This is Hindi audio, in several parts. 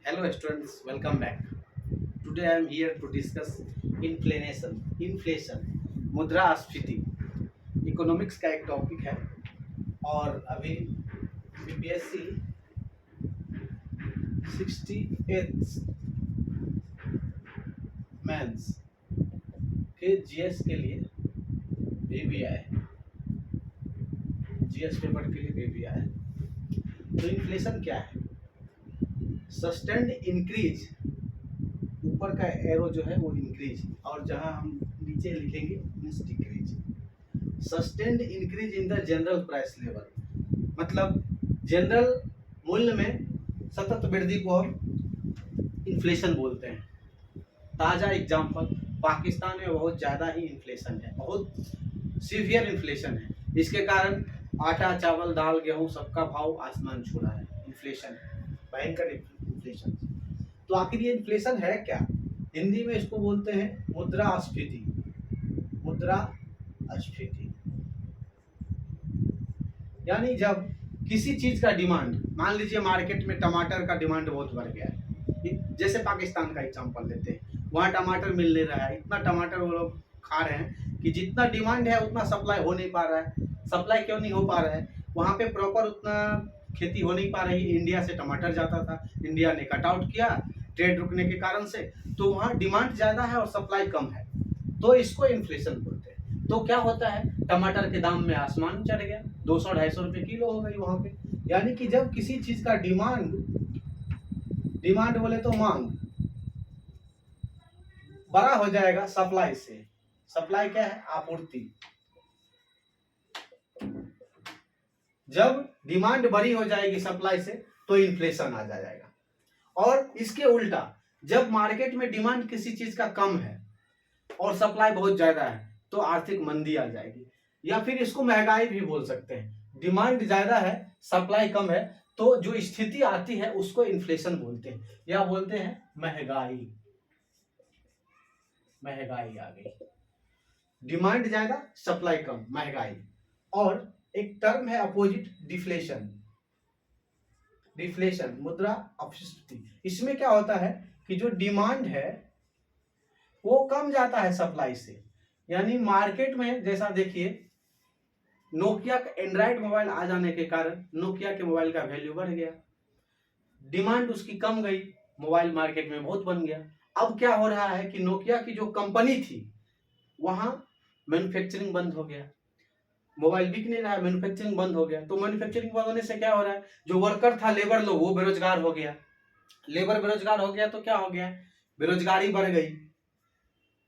Hello students, welcome back. Today I am here to discuss inflation, मुद्रास्फीति इकोनॉमिक्स का एक टॉपिक है और अभी बीपीएससी 68 मेंस के जीएस के लिए भी आया है। जीएस पेपर के लिए भी आया है। तो इन्फ्लेशन क्या है? सस्टेन्ड इंक्रीज, ऊपर का एरो जो है वो इंक्रीज और जहां हम नीचे लिखेंगे means decrease. Sustained increase in the general price level, मतलब जनरल मूल्य में सतत वृद्धि को हम इन्फ्लेशन बोलते हैं। ताज़ा एग्जाम्पल, पाकिस्तान में बहुत ज़्यादा ही इन्फ्लेशन है, बहुत सीवियर इन्फ्लेशन है। इसके कारण आटा, चावल, दाल, गेहूं सबका भाव आसमान छू रहा है। इन्फ्लेशन, भयंकर इन्फ्लेशन। तो आखिर ये इन्फ्लेशन है क्या? हिंदी में इसको बोलते हैं मुद्रास्फीति। मुद्रास्फीति यानी जब किसी चीज का डिमांड, मान लीजिए मार्केट में टमाटर का डिमांड बहुत बढ़ गया है, जैसे पाकिस्तान का एग्जांपल लेते हैं, वहाँ टमाटर मिल नहीं रहा है, इतना टमाटर वो लोग खा रहे हैं कि जितना डिमांड है उतना सप्लाई हो नहीं पा रहा है। सप्लाई क्यों नहीं हो पा रहा है? वहाँ पे प्रॉपर उतना खेती हो नहीं पा रही। इंडिया से टमाटर जाता था, इंडिया ने कट आउट किया ट्रेड रुकने के कारण से, तो वहाँ डिमांड ज़्यादा है और सप्लाई कम है, तो इसको इन्फ्लेशन बोलते हैं। तो क्या होता है, टमाटर के दाम में आसमान चढ़ गया, 200-250 रुपए किलो हो गई वहां पे। यानी कि जब किसी चीज का डिमांड, डिमांड बोले तो मांग, बड़ा हो जाएगा सप्लाई से। सप्लाई क्या है? आपूर्ति। जब डिमांड बड़ी हो जाएगी सप्लाई से तो इन्फ्लेशन आ जाएगा। और इसके उल्टा, जब मार्केट में डिमांड किसी चीज का कम है और सप्लाई बहुत ज्यादा है तो आर्थिक मंदी आ जाएगी, या फिर इसको महंगाई भी बोल सकते हैं। डिमांड ज्यादा है, सप्लाई कम है, तो जो स्थिति आती है उसको इन्फ्लेशन बोलते हैं, या बोलते हैं महंगाई। महंगाई आ गई, डिमांड ज्यादा सप्लाई कम, महंगाई। और एक टर्म है अपोजिट, डिफ्लेशन। डिफ्लेशन, मुद्रा अपस्फीति। इसमें क्या होता है कि जो डिमांड है वो कम जाता है सप्लाई से। यानी मार्केट में जैसा देखिए, नोकिया का एंड्रॉइड मोबाइल आ जाने के कारण नोकिया के मोबाइल का वैल्यू बढ़ गया, डिमांड उसकी कम गई, मोबाइल मार्केट में बहुत बन गया। अब क्या हो रहा है कि नोकिया की जो कंपनी थी वहां मैन्युफैक्चरिंग बंद हो गया, मोबाइल बिक नहीं रहा, मैन्युफैक्चरिंग बंद हो गया। तो मैन्युफैक्चरिंग बंद होने से क्या हो रहा है, जो वर्कर था, लेबर लोग, वो बेरोजगार हो गया। लेबर बेरोजगार हो गया तो क्या हो गया, बेरोजगारी बढ़ गई।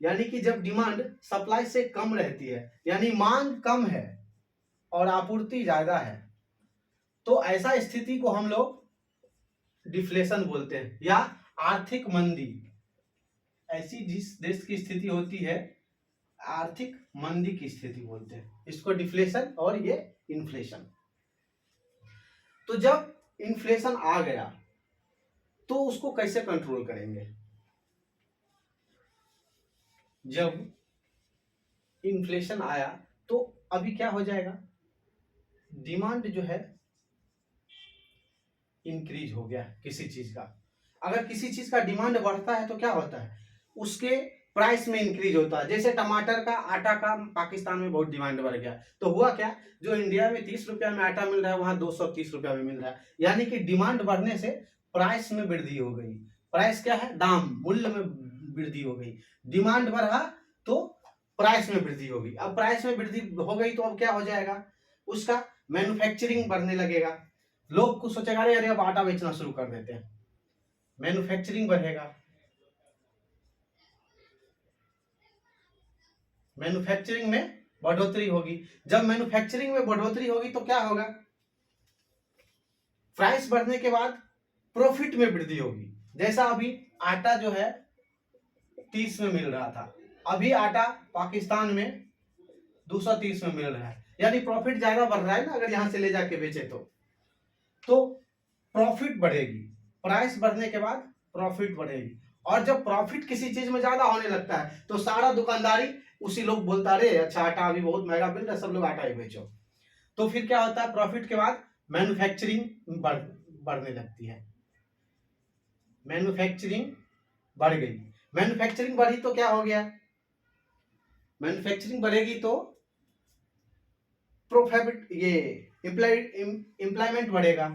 यानी कि जब डिमांड सप्लाई से कम रहती है, यानी मांग कम है और आपूर्ति ज्यादा है, तो ऐसा स्थिति को हम लोग डिफ्लेशन बोलते हैं, या आर्थिक मंदी। ऐसी जिस देश की स्थिति होती है, आर्थिक मंदी की स्थिति बोलते हैं, इसको डिफ्लेशन और ये इन्फ्लेशन। तो जब इन्फ्लेशन आ गया तो उसको कैसे कंट्रोल करेंगे? जब इन्फ्लेशन आया तो अभी क्या हो जाएगा, डिमांड जो है इंक्रीज हो गया किसी चीज का। अगर किसी चीज का डिमांड बढ़ता है तो क्या होता है, उसके प्राइस में इंक्रीज होता है। जैसे टमाटर का, आटा का पाकिस्तान में बहुत डिमांड बढ़ गया, तो हुआ क्या, जो इंडिया में 30 रुपया में आटा मिल रहा है वहां 230 रुपया में मिल रहा है। यानी कि डिमांड बढ़ने से प्राइस में वृद्धि हो गई। प्राइस क्या है, दाम, मूल्य में वृद्धि हो गई। डिमांड बढ़ा तो प्राइस में वृद्धि होगी। अब प्राइस में वृद्धि हो गई तो अब क्या हो जाएगा, उसका मैन्युफैक्चरिंग बढ़ने लगेगा। लोग कुछ सोचेगा, अरे अब आटा बेचना शुरू कर देते हैं, मैन्युफैक्चरिंग बढ़ेगा। मैन्युफैक्चरिंग में बढ़ोतरी होगी। जब मैन्युफैक्चरिंग में बढ़ोतरी होगी तो क्या होगा, प्राइस बढ़ने के बाद प्रॉफिट में वृद्धि होगी। जैसा अभी आटा जो है 30 में मिल रहा था, अभी आटा पाकिस्तान में 230 में मिल रहा है, यानी प्रॉफिट ज्यादा बढ़ रहा है ना, अगर यहां से ले जाके बेचे तो प्रॉफिट बढ़ेगी। प्राइस बढ़ने के बाद प्रॉफिट बढ़ेगी, और जब प्रॉफिट किसी चीज में ज्यादा होने लगता है तो सारा दुकानदारी उसी लोग बोलता रहे, अच्छा आटा अभी बहुत महंगा मिल रहा है, सब लोग आटा ही बेचो। तो फिर क्या होता है, प्रॉफिट के बाद मैन्युफैक्चरिंग बढ़ने लगती है। मैन्युफैक्चरिंग बढ़ गई, मैन्युफैक्चरिंग बढ़ी तो क्या हो गया, मैन्युफैक्चरिंग बढ़ेगी तो प्रोफिट ये एम्प्लॉयमेंट बढ़ेगा,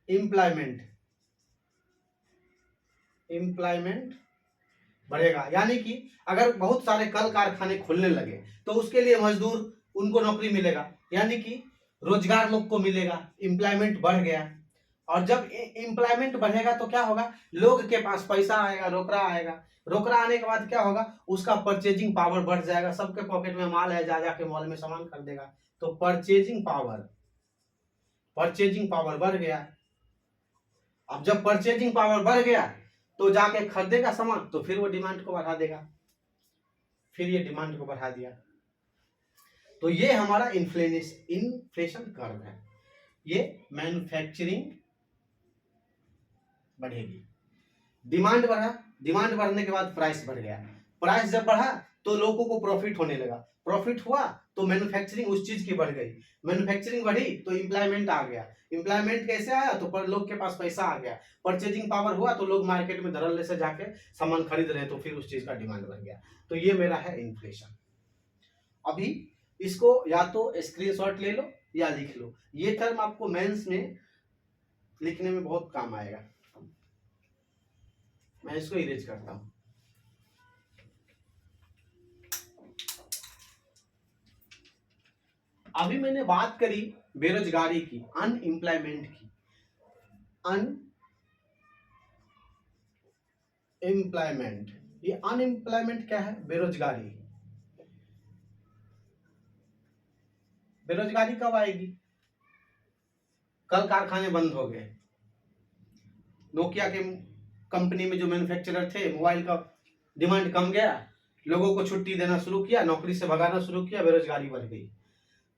एम्प्लॉयमेंट बढ़ेगा। यानी कि अगर बहुत सारे कल कारखाने खुलने लगे तो उसके लिए मजदूर उनको नौकरी मिलेगा, यानी कि रोजगार लोग को मिलेगा, एम्प्लॉयमेंट बढ़ गया। और जब एम्प्लॉयमेंट बढ़ेगा तो क्या होगा, लोग के पास पैसा आएगा, रोकड़ा आएगा, रोकड़ा आने के बाद क्या होगा, उसका परचेजिंग पावर बढ़ जाएगा, सबके पॉकेट में माल है, जा जाके मॉल में सामान खरीदेगा, तो परचेजिंग पावर बढ़ गया। अब जब परचेजिंग पावर बढ़ गया तो जाके खरीदेगा सामान, तो फिर वो डिमांड को बढ़ा देगा, फिर ये डिमांड को बढ़ा दिया। तो ये हमारा इन्फ्लेशन कर्व है। ये मैन्युफैक्चरिंग बढ़ेगी, डिमांड बढ़ा, डिमांड बढ़ने के बाद प्राइस बढ़ गया, प्राइस जब बढ़ा तो लोगों को प्रॉफिट होने लगा, प्रॉफिट हुआ तो मैन्युफैक्चरिंग उस चीज की बढ़ गई, मैन्युफैक्चरिंग बढ़ी तो एम्प्लॉयमेंट आ गया, एम्प्लॉयमेंट कैसे आया, तो लोग के पास पैसा आ गया, परचेजिंग पावर हुआ तो लोग मार्केट में धड़ल्ले से जाके सामान खरीद रहे, तो फिर उस चीज का डिमांड बढ़ गया। तो ये मेरा है इन्फ्लेशन। अभी इसको या तो स्क्रीनशॉट ले लो या लिख लो, ये टर्म आपको मेंस में लिखने में बहुत काम आएगा। मैं इसको इरेज करता हूं। अभी मैंने बात करी बेरोजगारी की, अनएम्प्लॉयमेंट की, अनएम्प्लॉयमेंट, ये अनएम्प्लॉयमेंट क्या है, बेरोजगारी। बेरोजगारी कब आएगी, कल कारखाने बंद हो गए, नोकिया के कंपनी में जो मैन्युफैक्चरर थे, मोबाइल का डिमांड कम गया, लोगों को छुट्टी देना शुरू किया, नौकरी से भगाना शुरू किया, बेरोजगारी बढ़ गई।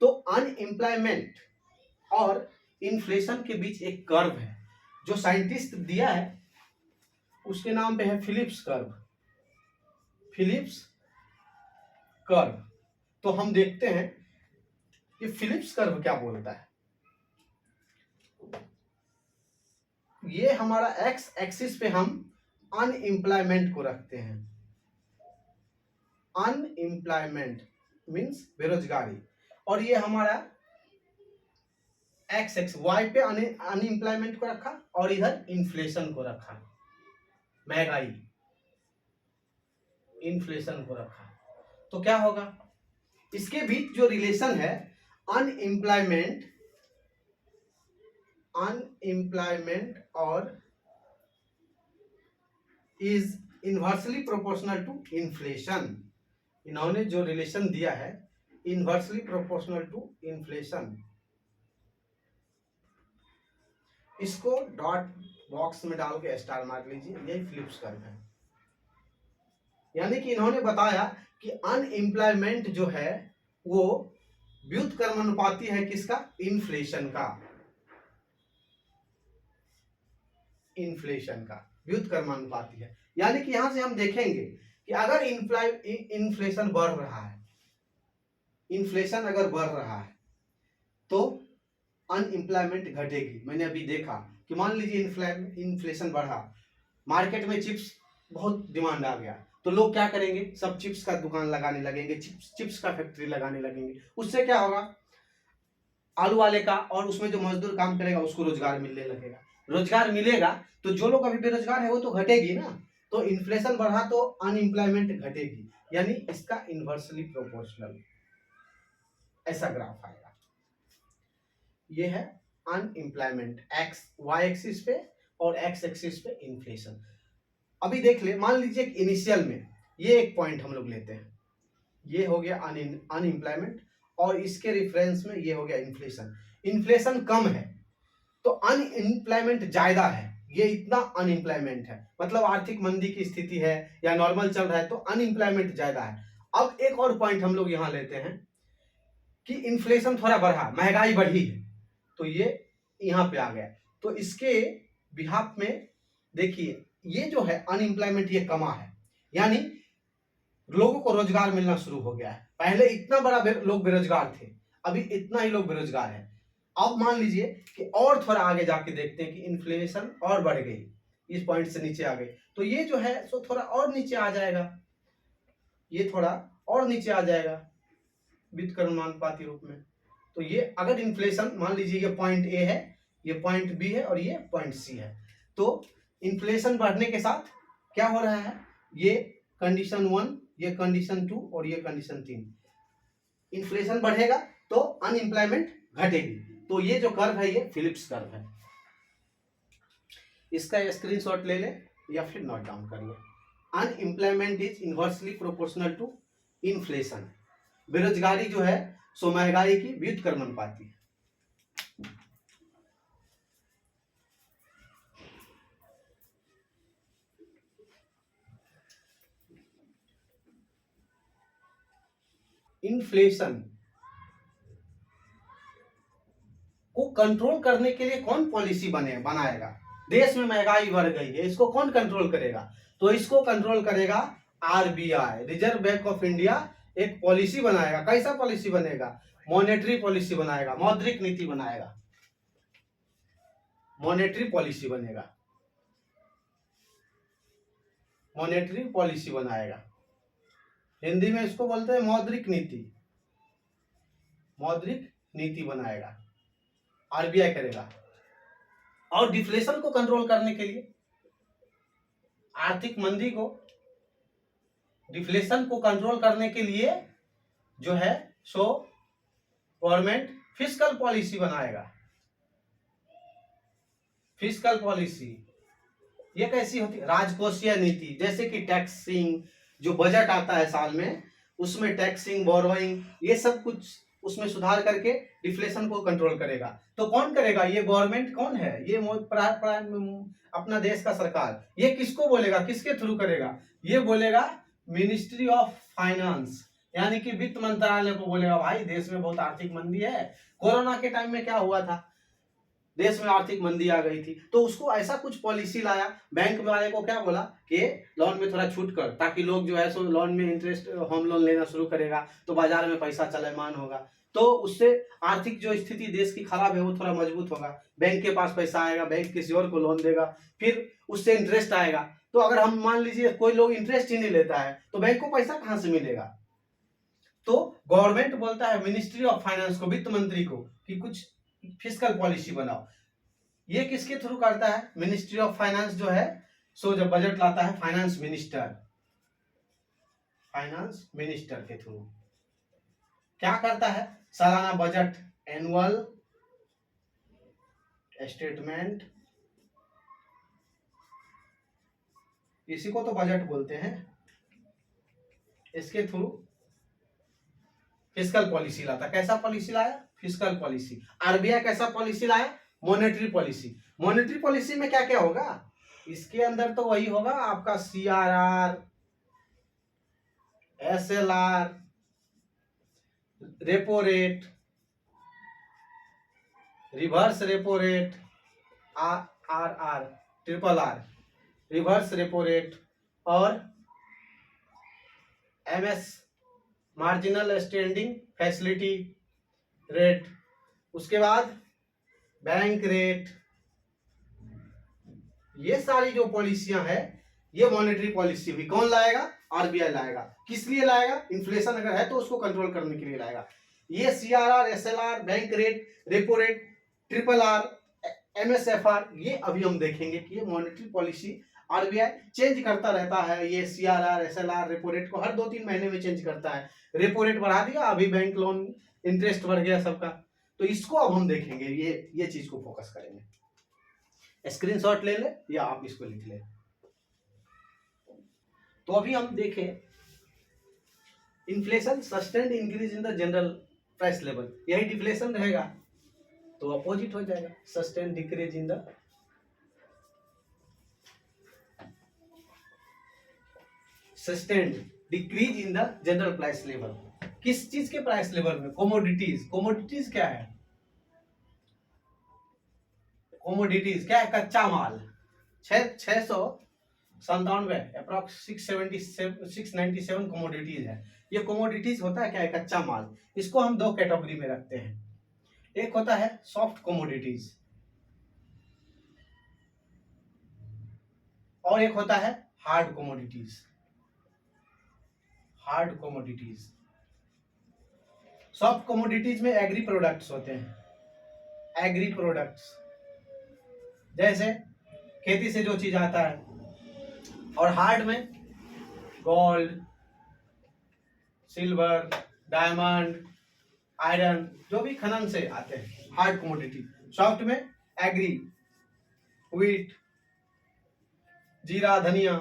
तो अनएम्प्लॉयमेंट और इन्फ्लेशन के बीच एक कर्व है जो साइंटिस्ट दिया है, उसके नाम पे है फिलिप्स कर्व, फिलिप्स कर्व। तो हम देखते हैं कि फिलिप्स कर्व क्या बोलता है। ये हमारा एक्स एक्सिस पे हम अनएम्प्लॉयमेंट को रखते हैं, अनएम्प्लॉयमेंट मींस बेरोजगारी, और ये हमारा एक्स एक्स वाई पे अनएम्प्लॉयमेंट को रखा और इधर इन्फ्लेशन को रखा, महंगाई, इन्फ्लेशन को रखा। तो क्या होगा, इसके बीच जो रिलेशन है अनएम्प्लॉयमेंट और is inversely proportional to inflation, इन्होंने जो रिलेशन दिया है इनवर्सली प्रोपोर्शनल टू इन्फ्लेशन, इसको डॉट बॉक्स में डाल के स्टार मार लीजिए, यही फिलिप्स कर्व है। यानी कि इन्होंने बताया कि अनएम्प्लॉयमेंट जो है वो व्युत्क्रमानुपाती है किसका, इन्फ्लेशन का, इन्फ्लेशन का व्युत्क्रमानुपाती है। यानी कि यहां से हम देखेंगे कि अगर इन्फ्लेशन बढ़ रहा है, इन्फ्लेशन अगर बढ़ रहा है तो अनएम्प्लॉयमेंट घटेगी। मैंने अभी देखा कि मान लीजिए इन्फ्लेशन बढ़ा, मार्केट में चिप्स बहुत डिमांड आ गया, तो लोग क्या करेंगे, सब चिप्स का दुकान लगाने लगेंगे, चिप्स का फैक्ट्री लगाने लगेंगे। उससे क्या होगा, आलू वाले का और उसमें जो मजदूर काम करेगा उसको रोजगार मिलने लगेगा, रोजगार मिलेगा तो जो लोग अभी बेरोजगार है वो तो घटेगी ना, तो इन्फ्लेशन बढ़ा तो अनएम्प्लॉयमेंट घटेगी, यानी इसका इनवर्सली प्रोपोर्शनल ऐसा ग्राफ आएगा। ये है अनएम्प्लॉयमेंट एक्स वाई एक्सिस पे और एक्स एक्सिस पे इन्फ्लेशन। अभी देख ले, मान लीजिए इनिशियल में ये एक पॉइंट हम लोग लेते हैं, ये हो गया अनएम्प्लॉयमेंट और इसके रेफरेंस में ये हो गया इन्फ्लेशन। इन्फ्लेशन कम है तो अनएम्प्लॉयमेंट ज्यादा है, ये इतना अनएम्प्लॉयमेंट है, मतलब आर्थिक मंदी की स्थिति है या नॉर्मल चल रहा है तो अनएम्प्लॉयमेंट ज्यादा है। अब एक और पॉइंट हम लोग यहां लेते हैं कि इन्फ्लेशन थोड़ा बढ़ा, महंगाई बढ़ी है, तो ये यहां पे आ गया, तो इसके बिहाफ में देखिए ये जो है अनएम्प्लॉयमेंट ये कमा है, यानी लोगों को रोजगार मिलना शुरू हो गया है। पहले इतना बड़ा लोग बेरोजगार थे, अभी इतना ही लोग बेरोजगार है, अब मान लीजिए कि और थोड़ा आगे जाके देखते हैं कि इन्फ्लेशन और बढ़ गई, इस पॉइंट से नीचे आ गई, तो ये जो है सो थोड़ा और नीचे आ जाएगा, ये थोड़ा और नीचे आ जाएगा व्युत्क्रमानुपाती रूप में। तो ये अगर इन्फ्लेशन मान लीजिए ये पॉइंट ए है, ये पॉइंट बी है और ये पॉइंट सी है, तो इन्फ्लेशन बढ़ने के साथ क्या हो रहा है, ये कंडीशन 1, ये कंडीशन 2 और ये कंडीशन 3, इन्फ्लेशन बढ़ेगा तो अनएम्प्लॉयमेंट घटेगी। तो ये जो कर्व है ये फिलिप्स कर्व है। इसका स्क्रीनशॉट ले ले या फिर नोट डाउन कर ले। Unemployment is inversely proportional to inflation. बेरोजगारी जो है सो महंगाई की व्युत्क्रमानुपाती है। इन्फ्लेशन को कंट्रोल करने के लिए कौन पॉलिसी बनाएगा? देश में महंगाई बढ़ गई है, इसको कौन कंट्रोल करेगा? तो इसको कंट्रोल करेगा RBI, reserve bank of India. एक पॉलिसी बनाएगा। कैसा पॉलिसी बनेगा? मॉनेटरी पॉलिसी बनाएगा, मौद्रिक नीति बनाएगा, मॉनेटरी पॉलिसी बनेगा, मॉनेटरी पॉलिसी बनाएगा। हिंदी में इसको बोलते हैं मौद्रिक नीति, मौद्रिक नीति बनाएगा, आरबीआई करेगा। और डिफ्लेशन को कंट्रोल करने के लिए, आर्थिक मंदी को, डिफ्लेशन को कंट्रोल करने के लिए जो है सो गवर्नमेंट फिस्कल पॉलिसी बनाएगा। फिस्कल पॉलिसी ये कैसी होती है? राजकोषीय नीति, जैसे कि टैक्सिंग, जो बजट आता है साल में उसमें टैक्सिंग, बोरोइंग, ये सब कुछ उसमें सुधार करके डिफ्लेशन को कंट्रोल करेगा। तो कौन करेगा? ये गवर्नमेंट कौन है? ये अपना देश का सरकार। ये किसको बोलेगा, किसके थ्रू करेगा? ये बोलेगा मिनिस्ट्री ऑफ फाइनेंस, यानी कि वित्त मंत्रालय को बोलेगा भाई देश में बहुत आर्थिक मंदी है। कोरोना के टाइम में क्या हुआ था, देश में आर्थिक मंदी आ गई थी, तो उसको ऐसा कुछ पॉलिसी लाया। बैंक वाले को क्या बोला कि लोन में थोड़ा छूट कर, ताकि लोग जो है सो लोन में इंटरेस्ट, होम लोन लेना शुरू करेगा तो बाजार में पैसा चलमान होगा, तो उससे आर्थिक जो स्थिति देश की खराब है वो थोड़ा मजबूत होगा, बैंक के पास पैसा आएगा, बैंक किसी और को लोन देगा, फिर उससे इंटरेस्ट आएगा। तो अगर हम मान लीजिए कोई लोग इंटरेस्ट ही नहीं लेता है तो बैंक को पैसा कहां से मिलेगा? तो गवर्नमेंट बोलता है मिनिस्ट्री ऑफ फाइनेंस को, वित्त मंत्री को, कि कुछ फिस्कल पॉलिसी बनाओ। ये किसके थ्रू करता है? मिनिस्ट्री ऑफ फाइनेंस जो है सो जब बजट लाता है फाइनेंस मिनिस्टर, फाइनेंस मिनिस्टर के थ्रू क्या करता है? सालाना बजट, एनुअल स्टेटमेंट, इसी को तो बजट बोलते हैं, इसके थ्रू फिस्कल पॉलिसी लाता। कैसा पॉलिसी लाया? Fiscal policy. आरबीआई कैसा पॉलिसी लाया? Monetary policy. मॉनेटरी पॉलिसी में क्या क्या होगा? इसके अंदर तो वही होगा आपका CRR, SLR, repo rate, reverse repo rate, RR, triple R, reverse repo rate, और MS, marginal standing facility rate, उसके बाद बैंक रेट। ये सारी जो पॉलिसियां हैं ये मॉनेटरी पॉलिसी हुई। कौन लाएगा? आरबीआई लाएगा। किस लिए लाएगा? इन्फ्लेशन अगर है तो उसको कंट्रोल करने के लिए लाएगा। ये CRR, SLR, bank rate, repo rate, triple R, MSFR, ये अभी हम देखेंगे कि ये मॉनेटरी पॉलिसी आरबीआई चेंज करता रहता है। ये सीआरआर, एसएलआर, रेपो रेट को हर 2-3 महीने में चेंज करता है। रेपो रेट बढ़ा दिया, अभी बैंक लोन इंटरेस्ट बढ़ गया सबका, तो इसको अब हम देखेंगे, ये चीज को फोकस करेंगे। स्क्रीनशॉट ले ले या आप इसको लिख ले। तो अभी हम देखें inflation sustained increase in the general price level, यही डिफ्लेशन रहेगा तो अपोजिट हो जाएगा, sustained decrease in the sustained decrease in the general price level. किस चीज के प्राइस लेवल में? कोमोडिटीज। कोमोडिटीज क्या है? कोमोडिटीज क्या है? कच्चा माल। 697 अप्रॉक्स 697 कोमोडिटीज है। ये कोमोडिटीज होता है क्या है? कच्चा माल। इसको हम दो कैटेगरी में रखते हैं, एक होता है सॉफ्ट कमोडिटीज और एक होता है hard commodities. Hard commodities, soft commodities में एग्री प्रोडक्ट्स होते हैं। एग्री प्रोडक्ट्स जैसे खेती से जो चीज आता है, और हार्ड में गोल्ड, सिल्वर, डायमंड, आयरन, जो भी खनन से आते हैं, हार्ड कमोडिटी। सॉफ्ट में एग्री, व्हीट, जीरा, धनिया,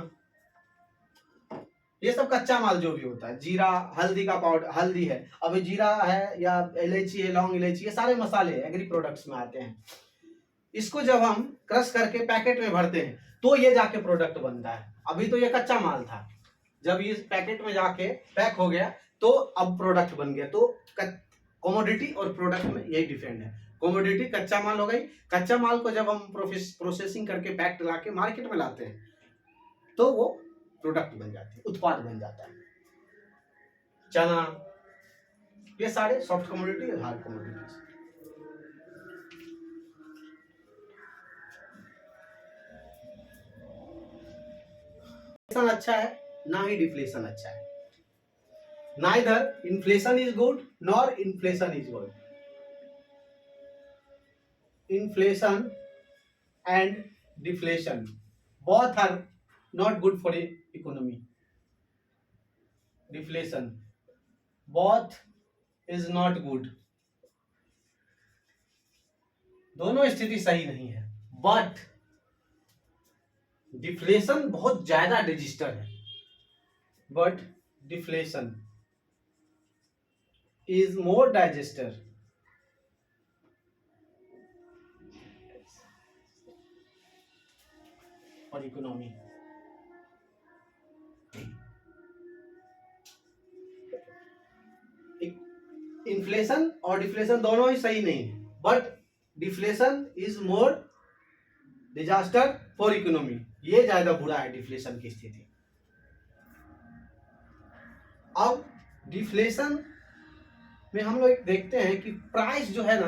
ये सब कच्चा माल जो भी होता है। जीरा, हल्दी का पाउडर, हल्दी है, अभी जीरा है या इलायची है, लौंग इलायची, ये सारे मसाले एग्री प्रोडक्ट्स में आते हैं। इसको जब हम क्रश करके पैकेट में भरते हैं तो ये जाके प्रोडक्ट बनता है। अभी तो ये कच्चा माल था, जब ये पैकेट में जाके पैक हो गया तो अब प्रोडक्ट बन गया। तो कमोडिटी और प्रोडक्ट में यही डिफरेंट है। कमोडिटी कच्चा माल हो गई, कच्चा माल को जब हम प्रोसेसिंग करके पैक्ड लाके मार्केट में लाते हैं तो वो प्रोडक्ट बन जाती है, उत्पाद बन जाता है। चना, ये सारे सॉफ्ट कमोडिटी और हार्ड कमोडिटीज। अच्छा है ना ही डिफ्लेशन अच्छा है। Neither inflation is good nor inflation is good. Inflation and deflation both are not good for the economy. Deflation both is not good. दोनों स्थिति सही नहीं है, बट डिफ्लेशन बहुत ज्यादा रजिस्टर है। But deflation is more digester for economy. Inflation और डिफ्लेशन दोनों ही सही नहीं है, but deflation is more disaster for economy. ये ज्यादा बुरा है डिफ्लेशन की स्थिति। अब डिफ्लेशन में हम लोग देखते हैं कि प्राइस जो है ना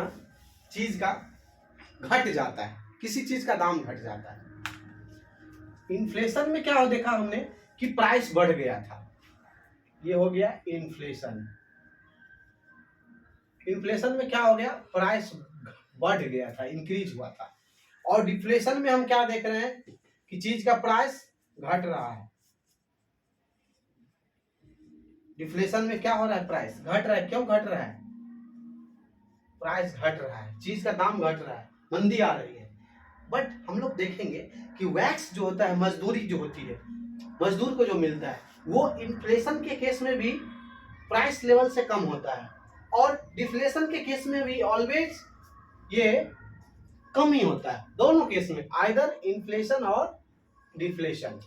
चीज का घट जाता है, किसी चीज का दाम घट जाता है। इन्फ्लेशन में क्या हो देखा हमने कि प्राइस बढ़ गया था, ये हो गया इन्फ्लेशन। इन्फ्लेशन में क्या हो गया, प्राइस बढ़ गया था, इंक्रीज हुआ था। और डिफ्लेशन में हम क्या देख रहे हैं कि चीज का प्राइस घट रहा है। डिफ्लेशन में क्या हो रहा है, प्राइस घट रहा है। क्यों घट रहा है, प्राइस घट रहा है, चीज का दाम घट रहा है, मंदी आ रही है। बट हम लोग देखेंगे कि वैक्स जो होता है, मजदूरी जो होती है, मजदूर को जो मिलता है, वो इन्फ्लेशन के केस में भी प्राइस लेवल से कम होता है, और डिफ्लेशन के केस में भी ऑलवेज ये कम ही होता है। दोनों केस में आइदर इन्फ्लेशन और डिफ्लेशन,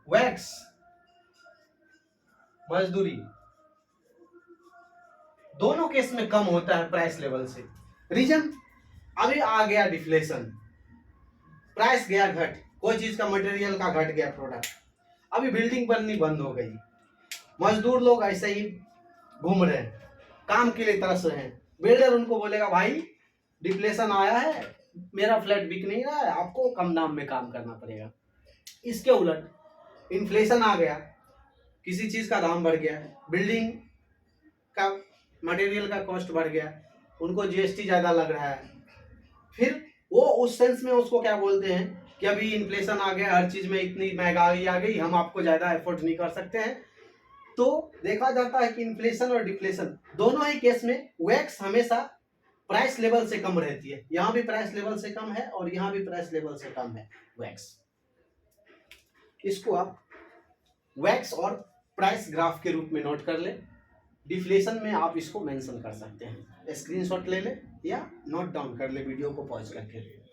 वैक्स, मजदूरी, दोनों केस में कम होता है प्राइस लेवल से। रीजन, अभी आ गया डिफ्लेशन, प्राइस गया घट, कोई चीज का मटेरियल का घट गया प्रोडक्ट, अभी बिल्डिंग बननी बंद हो गई, मजदूर लोग ऐसे ही घूम रहे हैं, काम के लिए तरस रहे हैं। बिल्डर उनको बोलेगा भाई डिफ्लेशन आया है, मेरा फ्लैट बिक नहीं रहा है, आपको कम दाम में काम करना पड़ेगा। इसके उलट इन्फ्लेशन आ गया, किसी चीज का दाम बढ़ गया, बिल्डिंग का मटेरियल का कॉस्ट बढ़ गया, उनको जीएसटी ज्यादा लग रहा है, फिर वो उस सेंस में उसको क्या बोलते हैं कि अभी इन्फ्लेशन आ गया, हर चीज में इतनी महंगाई आ गई, हम आपको ज्यादा एफोर्ड नहीं कर सकते हैं। तो देखा जाता है कि इन्फ्लेशन और डिफ्लेशन दोनों ही केस में वैक्स हमेशा प्राइस लेवल से कम रहती है। यहां भी प्राइस लेवल से कम है और यहां भी प्राइस लेवल से कम है वैक्स। इसको आप वैक्स और प्राइस ग्राफ के रूप में नोट कर ले। डिफ्लेशन में आप इसको मेंशन कर सकते हैं, स्क्रीनशॉट ले ले या नोट डाउन कर ले वीडियो को पॉज करके।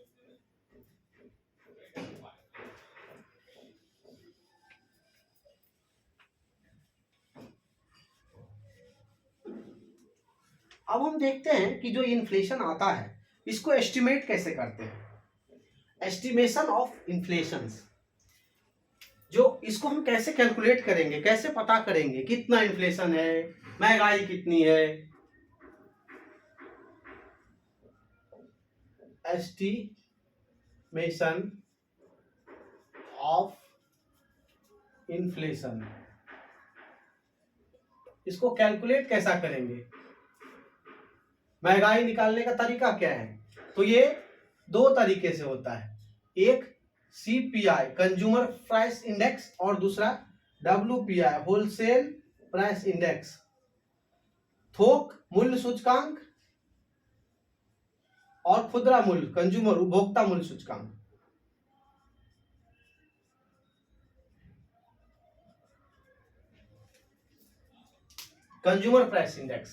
अब हम देखते हैं कि जो इन्फ्लेशन आता है इसको एस्टिमेट कैसे करते हैं। एस्टिमेशन ऑफ इन्फ्लेशन, जो इसको हम कैसे कैलकुलेट करेंगे, कैसे पता करेंगे कितना इन्फ्लेशन है, महंगाई कितनी है। Estimation of inflation. इसको कैलकुलेट कैसा करेंगे, महंगाई निकालने का तरीका क्या है? तो ये दो तरीके से होता है, एक CPI कंज्यूमर प्राइस इंडेक्स और दूसरा WPI होलसेल प्राइस इंडेक्स, थोक मूल्य सूचकांक और खुदरा मूल्य कंज्यूमर उपभोक्ता मूल्य सूचकांक। Consumer price index,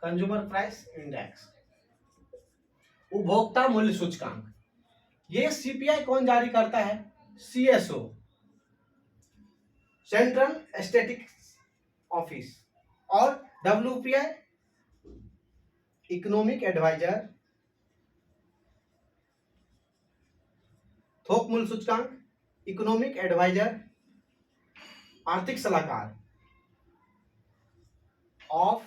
consumer price index, उपभोक्ता मूल्य सूचकांक। ये CPI कौन जारी करता है? CSO, सेंट्रल स्टैटिस्टिक्स ऑफिस, और WPI इकोनॉमिक एडवाइजर, थोक मूल्य सूचकांक, इकोनॉमिक एडवाइजर, आर्थिक सलाहकार ऑफ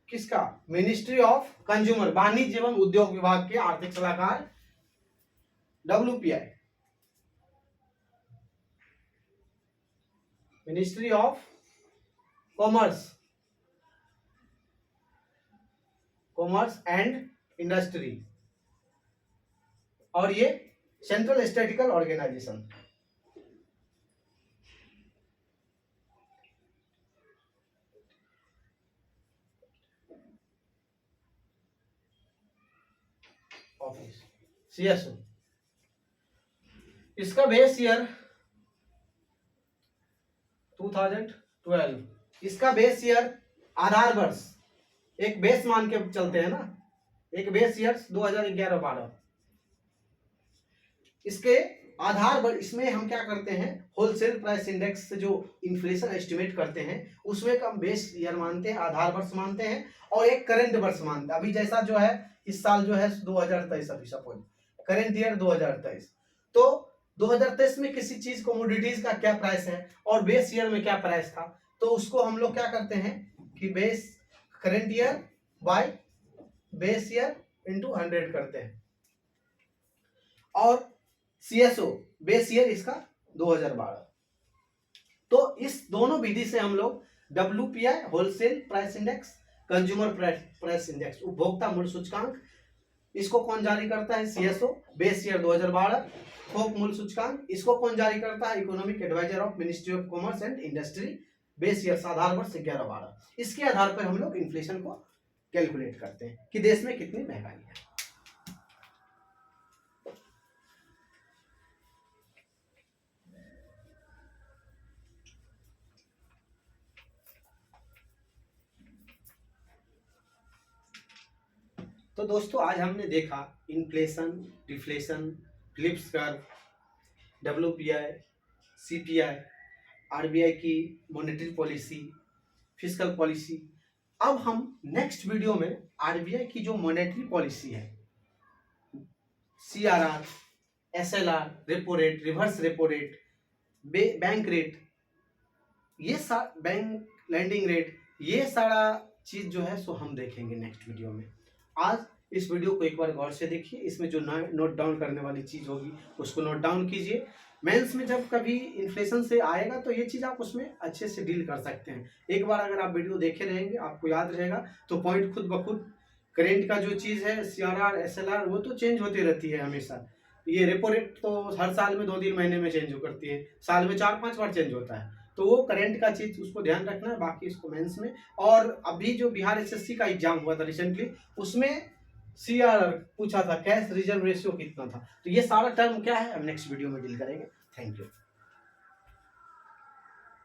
किसका? मिनिस्ट्री ऑफ कंज्यूमर, वाणिज्य एवं उद्योग विभाग के आर्थिक सलाहकार WPI, ministry of commerce and industry, और ये central statistical organisation. Office CSO, इसका बेस ईयर 2012, इसका बेस ईयर आधार वर्ष, एक बेस मान के चलते हैं ना, एक बेस ईयर 2011-12, इसके आधार पर इसमें हम क्या करते हैं, होलसेल प्राइस इंडेक्स से जो इन्फ्लेशन एस्टिमेट करते हैं उसमें हम बेस ईयर मानते हैं, आधार वर्ष मानते हैं, और एक करंट वर्ष मानते हैं। अभी जैसा जो है इस साल जो है 2023, अभी सपोज करंट ईयर 2023, तो 2023 में किसी चीज कमोडिटीज का क्या प्राइस है और बेस ईयर में क्या प्राइस था, तो उसको हम लोग क्या करते हैं कि base current year by base year into 100 करते हैं, और CSO बेस ईयर इसका 2012। तो इस दोनों विधि से हम लोग WPI wholesale price index, consumer price index उपभोक्ता मूल्य सूचकांक, इसको कौन जारी करता है? CSO base year 2012। थोक मूल्य सूचकांक, इसको कौन जारी करता है? Economic adviser of ministry of commerce and industry, base year आधार वर्ष 11-12। इसके आधार पर हम लोग इन्फ्लेशन को कैलकुलेट करते हैं कि देश में कितनी महंगाई है। तो दोस्तों आज हमने देखा inflation, deflation, Phillips curve, WPI, CPI, RBI की मॉनेटरी पॉलिसी, फिस्कल पॉलिसी। अब हम नेक्स्ट वीडियो में RBI की जो मॉनेटरी पॉलिसी है, CRR, SLR, repo rate, reverse repo rate, bank rate, ये बैंक लैंडिंग रेट, ये सारा चीज जो है सो हम देखेंगे नेक्स्ट वीडियो में। आज इस वीडियो को एक बार गौर से देखिए, इसमें जो नोट डाउन करने वाली चीज होगी उसको नोट डाउन कीजिए। मेंस में जब कभी इन्फ्लेशन से आएगा तो ये चीज आप उसमें अच्छे से डील कर सकते हैं। एक बार अगर आप वीडियो देखे रहेंगे, आपको याद रहेगा, तो पॉइंट खुद ब खुद करेंट का जो चीज है CRR, SLR, वो तो चेंज होती रहती है हमेशा। ये रेपो रेट तो हर साल में 2-3 महीने में चेंज करती है, साल में 4-5 बार चेंज होता है, तो वो करंट का चीज उसको ध्यान रखना है। बाकी इसको मेंस में, और अभी जो बिहार SSC का एग्जाम हुआ था रिसेंटली, उसमें CRR पूछा था, कैश रिजर्व रेशियो कितना था। तो ये सारा टर्म क्या है हम नेक्स्ट वीडियो में डील करेंगे। Thank you.